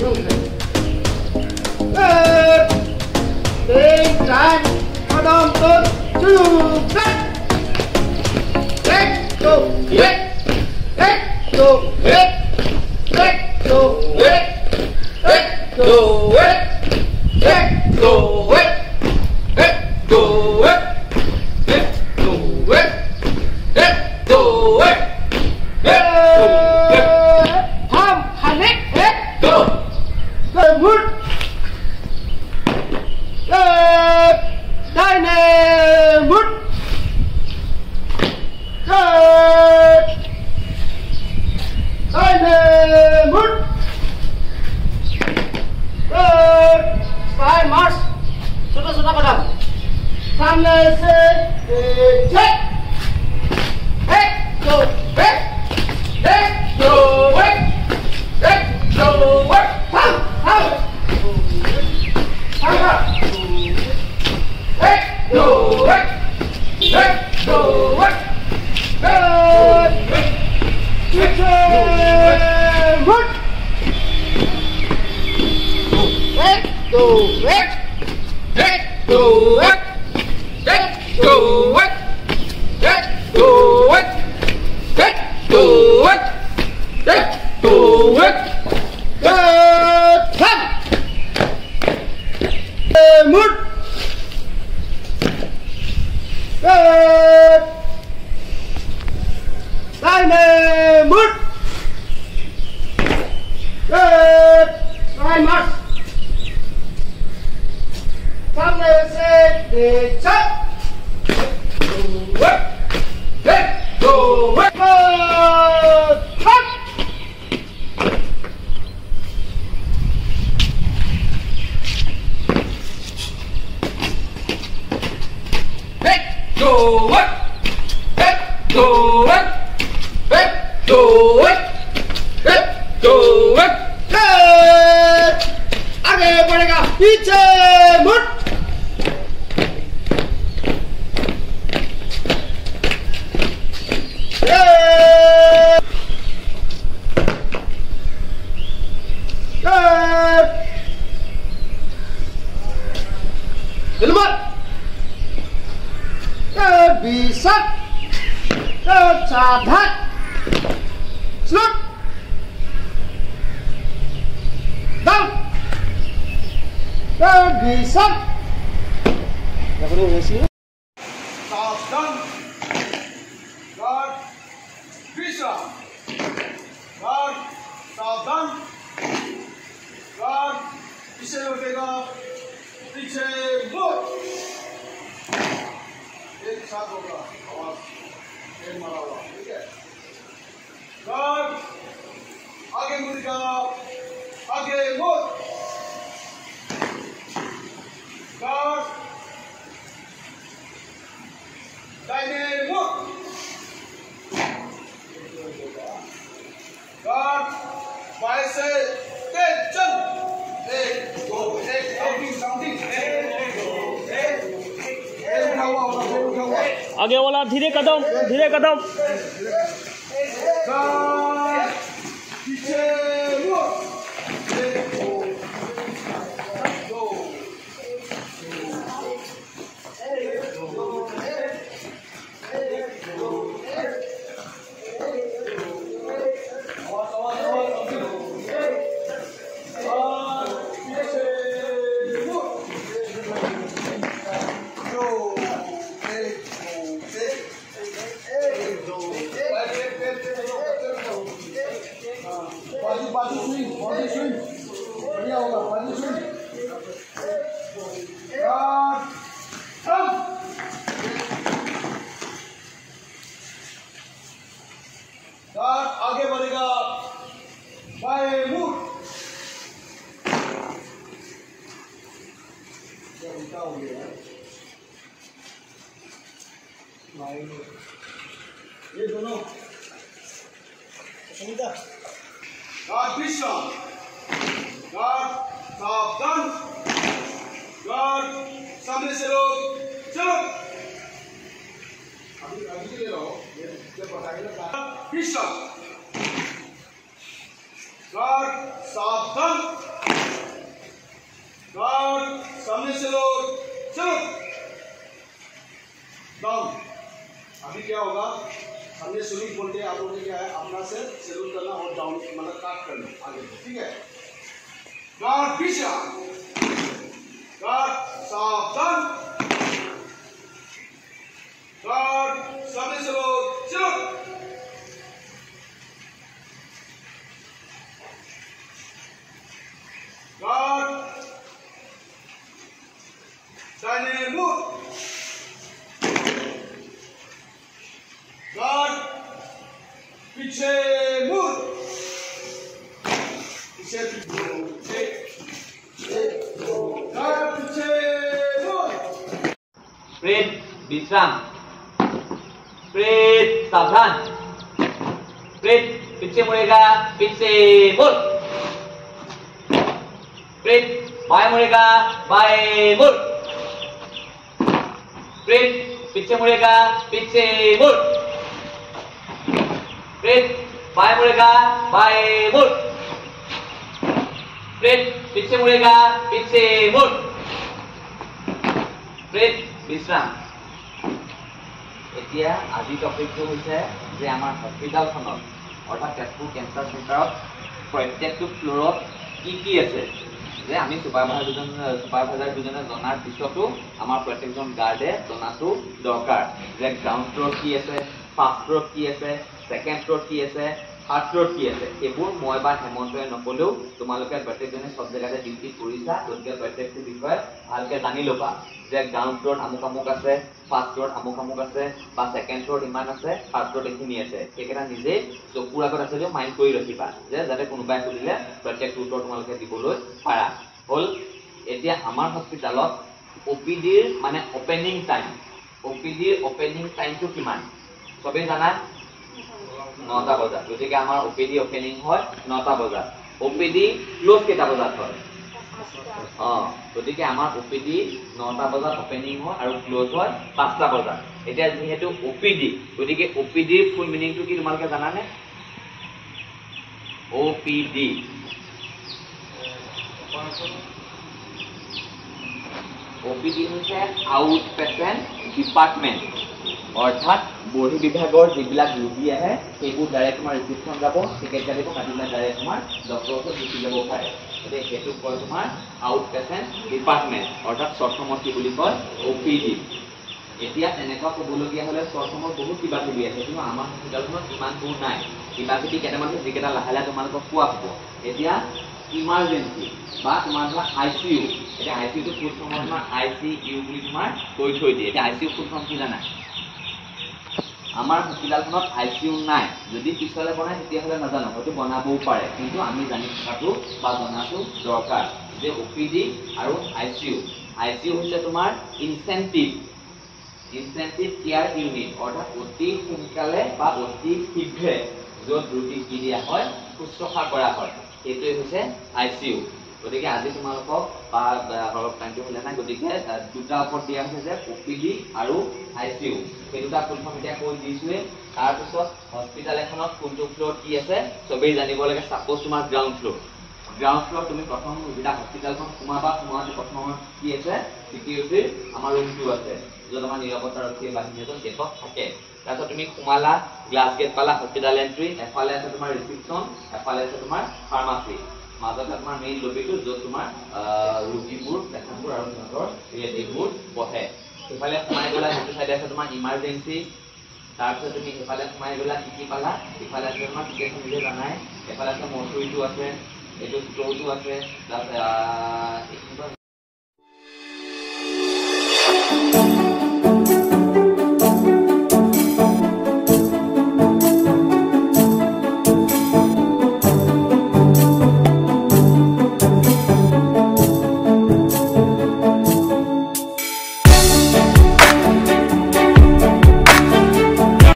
Bên trái có đông tốt chú cắt. Let's go. Let's go. Let's go. Let's go. Let's go. Sudah kadang. Sampne se check. Go. आगे बढ़ेगा पीछे मुड़ bisa kecatat slut down bisa ya perlu sini down guard bisa guard down guard पीछे लौटेगा पीछे मुड़ एक साथ होगा आवाज एक मारा हुआ ठीक है गार्ड आगे मुड़ेगा आगे मुड़ गार्ड दाहिने मुड़ गार्ड बाएं से तेज चल एक दो एक काउंटिंग आगे वाला धीरे कदम पीछे बाजू स्विंग बढ़िया होगा बाजू स्विंग आगे बढ़ेगा बाएं मुड़ उल्टा हो गया ये दोनों गार्ड विश्राम गार्ड सावधान गार्ड सामने से लोग चलो अभी ले लो जब बताएगा विश्राम गार्ड सावधान गार्ड सामने से लो, चलो डाउन। अभी क्या होगा, हमने सैल्यूट बोलते हैं, आप लोगों ने क्या है अपना से सैल्यूट करना और डाउन मतलब काट करना आगे, ठीक है। गार्ड पीछे, गार्ड सावधान, गार्ड सामने से लो, चलो गार्ड दाहिने मुड़, गार्ड पीछे मुड़, पीछे गार्ड पीछे मुड़। स्प्रेड विश्राम, स्प्रेड सावधान, स्प्रेड पीछे मुड़ेगा, पीछे मुड़, स्प्रेड बाएं मुड़ेगा, बाएं मुड़, स्प्रेड पीछे मुड़ेगा, पीछे मुड़, स्प्रेड बाएं मुड़ेगा, बाएं मुड़, स्प्रेड पीछे मुड़ेगा, पीछे मुड़, स्प्रेड विश्राम। এতিয়া আজি টপিকটো হৈছে যে আমাৰ হস্পিটালখনত অৰ্থাৎ তেজপুৰ কেঞ্চাৰ চেণ্টাৰত প্ৰত্যেকটো ফ্ল'ৰত কি আছে, যে আমি ছুপাৰভাইজাৰ দুজনে জনাৰ পিছতো আমাৰ প্ৰত্যেকজন গাৰ্ডে জনাটো দৰকাৰ যে গ্ৰাউণ্ড ফ্ল'ৰত কি আছে, ফাৰ্ষ্ট ফ্ল'ৰত কি আছে, ছেকেণ্ড ফ্ল'ৰত কি আছে, থাৰ্ড ফ্ল'ৰত কি আছে। এইবোৰ মই বা হেমন্তই নকলেও তোমালোকে প্ৰত্যেকজনে চব জেগাতে ডিউটি কৰিছা, গতিকে প্ৰত্যেকটো বিষয়ে ভালকে জানি ল'বা যে গ্ৰাউণ্ড ফ্ল'ৰত আমুক আমুক আছে, ফাৰ্ষ্ট ফ্ল'ৰত আমুক আমুক আছে, বা ছেকেণ্ড ফ্ল'ৰত ইমান আছে, থাৰ্ড ফ্ল'ৰত এইখিনি আছে। সেইকেইটা নিজেই চকুৰ আগত আছে যদিও মাইণ্ড কৰি ৰাখিবা, যে যাতে কোনোবাই সুধিলে প্ৰত্যেকটো উত্তৰ তোমালোকে দিবলৈ পাৰা। হ'ল এতিয়া আমাৰ হস্পিটালত OPDৰ মানে অপেনিং টাইম, OPDৰ অপেনিং টাইমটো কিমান চবেই জানা? 9টা বজাত। গতিকে আমাৰ OPD অপেনিং হয় 9টা বজাত। OPD ক্লোজ কেইটা বজাত হয়? গতিকে আমাৰ OPD 9টা বজাত অপেনিং হয় আৰু ক্লোজ হয় 5টা বজাত। এতিয়া যেহেতু OPD, গতিকে OPDৰ ফুল মিনিংটো কি তোমালোকে জানানে? OPD OPD হৈছে আউট পেচেণ্ট ডিপাৰ্টমেণ্ট, অৰ্থাৎ বহি বিভাগৰ যিবিলাক ৰোগী আহে সেইবোৰ ডাইৰেক্ট তোমাৰ ৰিচিপশ্যন যাব, টিকেট কাটিব, কাটি পেলাই ডাইৰেক্ট তোমাৰ ডক্টৰৰ ওচৰত গুচি যাব পাৰে। গতিকে সেইটো কয় তোমাৰ আউট পেচেণ্ট ডিপাৰ্টমেণ্ট, অৰ্থাৎ শ্বৰ্ট ফৰ্মত কি বুলি কয়? OPD। এতিয়া তেনেকুৱা ক'বলগীয়া হ'লে শ্বৰ্ট ফৰ্মত বহুত কিবা কিবি আছে, কিন্তু আমাৰ হস্পিটেলখনত ইমানবোৰ নাই। কিবা কিবি কেইটামান যিকেইটা লাহে লাহে তোমালোকক কোৱা হ'ব। এতিয়া ইমাৰ্জেঞ্চি বা তোমাৰ ধৰা ICU, এতিয়া ICUটো ফুল ফৰ্মত তোমাৰ ICU বুলি তোমাৰ কৈ থৈ দিয়ে। এতিয়া ICU ফুল ফৰ্ম কি জানা? আমাৰ হস্পিটেলখনত ICU নাই, যদি পিছলৈ বনায় তেতিয়াহ'লে নাজানো, হয়তো বনাবও পাৰে, কিন্তু আমি জানি থকাটো বা জনাটো দৰকাৰ যে OPD আৰু ICU হৈছে তোমাৰ ইনচেণ্টিভ কেয়াৰ ইউনিট, অৰ্থাৎ অতি সোনকালে বা অতি শীঘ্ৰে য'ত ৰোগীক কি দিয়া হয়, শুশ্ৰূষা কৰা হয়, সেইটোৱে হৈছে ICU। গতিকে আজি তোমালোকক বা অলপ টাইমটো হ'লে নাই, গতিকে দুটা ওপৰত দিয়া হৈছে যে OPD আৰু ICU, সেই দুটা ফুল ফৰ্ম এতিয়া কৈ দিছোৱে। তাৰপিছত হস্পিটেল এখনত কোনটো ফ্ল'ৰত কি আছে চবেই জানিব লাগে। ছাপ'জ তোমাৰ গ্ৰাউণ্ড ফ্ল'ৰ তুমি প্ৰথম যেতিয়া হস্পিটেলখন সোমাওঁতে প্ৰথম কি আছে, চিকিউৰিটিৰ আমাৰ ৰুমটো আছে, য'ত আমাৰ নিৰাপত্তাৰক্ষী বাহিনী এজন গেটত থাকে। তাৰপিছত তুমি সোমালা, গ্লাছ গেট পালা, হস্পিটেল এণ্ট্ৰি, এফালে আছে তোমাৰ ৰিচিপশ্যন, এফালে আছে তোমাৰ ফাৰ্মাচী, মাজতে তোমাৰ মেইন লবিটো য'ত তোমাৰ ৰোগীবোৰ, পেচেণ্টবোৰ আৰু সিহঁতৰ ৰিলেটিভবোৰ বহে। সেইফালে সোমাই গ'লা, সেইটো চাইডে আছে তোমাৰ ইমাৰ্জেঞ্চি। তাৰপিছত তুমি সেইফালে সোমাই গ'লা, কি পালা? ইফালে আছে তোমাৰ টিকেটখন নিজে জানাই, এফালে আছে মৰ্চুৰীটো আছে, এইটো ষ্ট'ৰটো আছে, প্লাছ